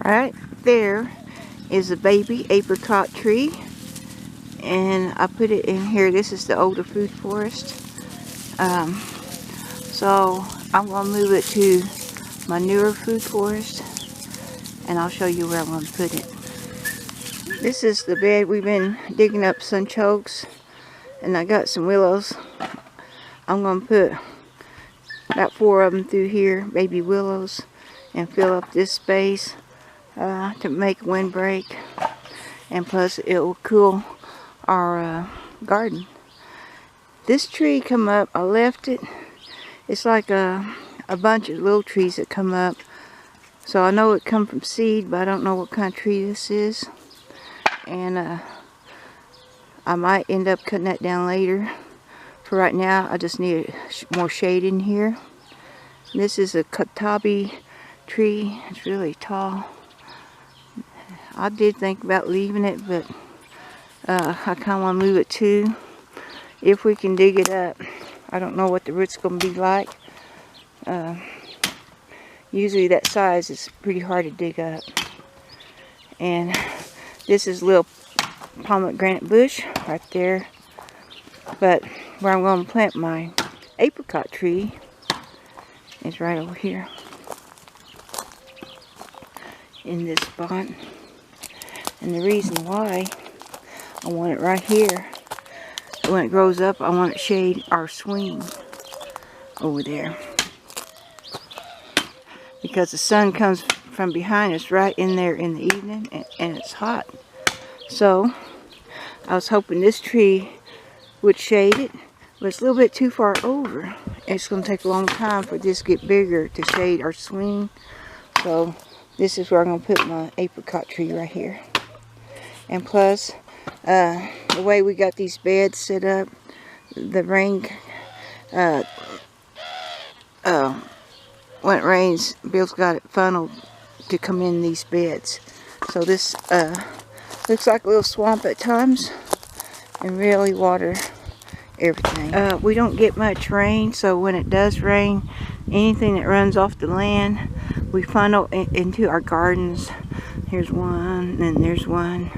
Right there is a baby apricot tree, and I put it in here. This is the older food forest. So I'm going to move it to my newer food forest, and I'll show you where I'm going to put it. This is the bed. We've been digging up sunchokes, and I got some willows. I'm going to put about 4 of them through here, baby willows, and fill up this space to make a windbreak, and plus it will cool our garden. This tree come up, I left it. It's like a bunch of little trees that come up, so I know it come from seed, but I don't know what kind of tree this is, and I might end up cutting that down later. For right now, I just need more shade in here. This is a katabi tree. It's really tall. I did think about leaving it, but I kind of want to move it too, if we can dig it up. I don't know what the root's going to be like. Usually that size is pretty hard to dig up. And this is a little pomegranate bush right there. But where I'm going to plant my apricot tree is right over here in this spot. And the reason why I want it right here, when it grows up, I want it shade our swing over there, because the sun comes from behind us right in there in the evening, and it's hot. So I was hoping this tree would shade it, but it's a little bit too far over. It's going to take a long time for this to get bigger to shade our swing. So this is where I'm going to put my apricot tree right here. And plus, the way we got these beds set up, the rain, when it rains, Bill's got it funneled to come in these beds. So this looks like a little swamp at times, and really water everything. We don't get much rain, so when it does rain, anything that runs off the land, we funnel into our gardens. Here's one, and there's one,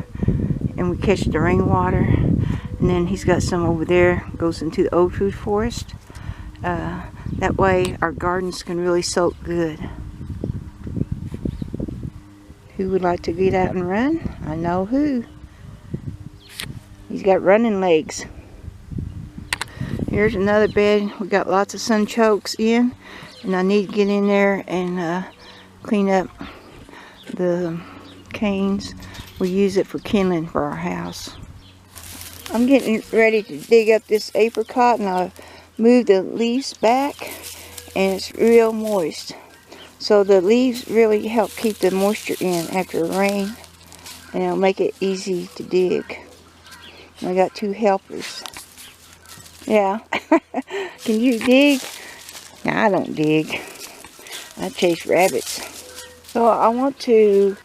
and we catch the rainwater. And then he's got some over there, goes into the old food forest. That way our gardens can really soak good. Who would like to get out and run? I know who. He's got running legs. Here's another bed. We got lots of sunchokes in, and I need to get in there and clean up the canes. We use it for kindling for our house. I'm getting ready to dig up this apricot, and I've moved the leaves back, and it's real moist. So the leaves really help keep the moisture in after rain, and it'll make it easy to dig. And I got 2 helpers. Yeah. Can you dig? No, I don't dig. I chase rabbits. So I want to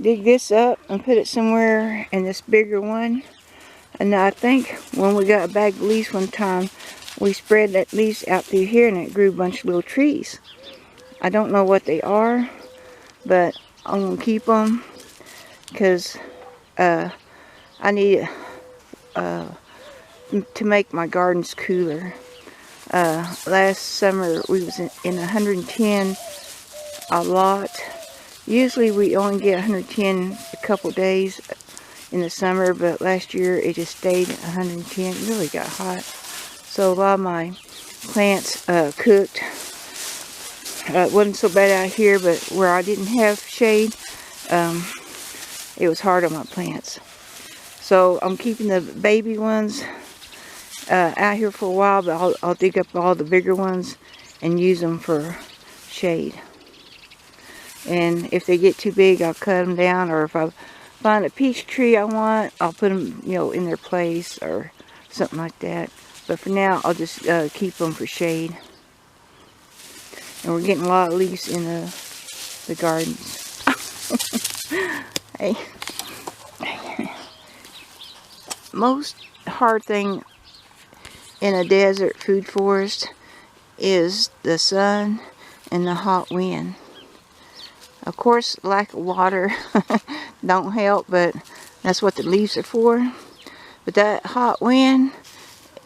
dig this up and put it somewhere in this bigger one. And I think when we got a bag of leaves one time, we spread that leaves out through here, and it grew a bunch of little trees. I don't know what they are, but I'm going to keep them because I need to make my gardens cooler. Last summer we was in 110 a lot. Usually we only get 110 a couple days in the summer, but last year it just stayed at 110. It really got hot. So a lot of my plants cooked. It wasn't so bad out here, but where I didn't have shade, it was hard on my plants. So I'm keeping the baby ones out here for a while, but I'll dig up all the bigger ones and use them for shade. And if they get too big, I'll cut them down, or if I find a peach tree I want, I'll put them, in their place or something like that. But for now, I'll just keep them for shade. And we're getting a lot of leaves in the gardens. Hey. Most hard thing in a desert food forest is the sun and the hot wind. Of course, lack of water don't help, but that's what the leaves are for. But that hot wind,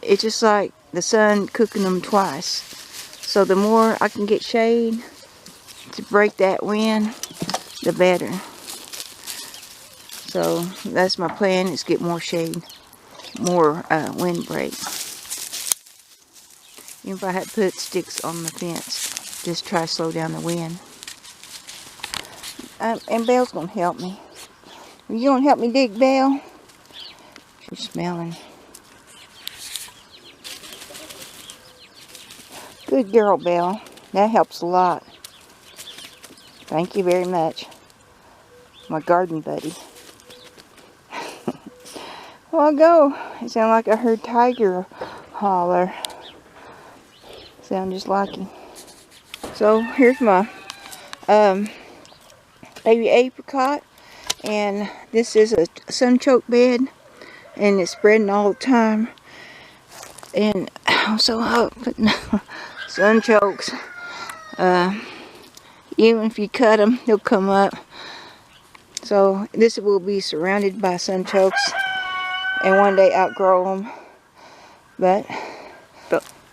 it's just like the sun cooking them twice. So the more I can get shade to break that wind, the better. So that's my plan, is get more shade, more wind break. Even if I had put sticks on the fence, just try to slow down the wind. And Belle's gonna help me. You gonna help me dig, Belle? She's smelling. Good girl, Belle. That helps a lot. Thank you very much. My garden buddy. A while ago, it sounded like I heard Tiger holler. Sound just like him. So here's my baby apricot, and this is a sunchoke bed, and it's spreading all the time. And I'm so hot putting sunchokes. Even if you cut them, they'll come up. So this will be surrounded by sunchokes, and one day outgrow them. But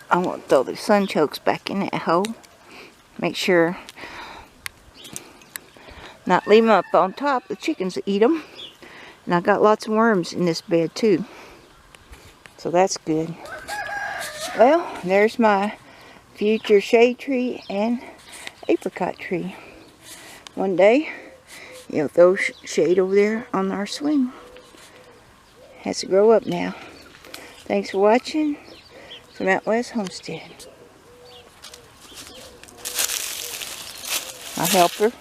I'm gonna throw the sunchokes back in that hole. Make sure not leave them up on top. The chickens eat them. And I got lots of worms in this bed too. So that's good. Well, there's my future shade tree and apricot tree. One day, you'll throw shade over there on our swing. Has to grow up now. Thanks for watching from Out West Homestead. My helper.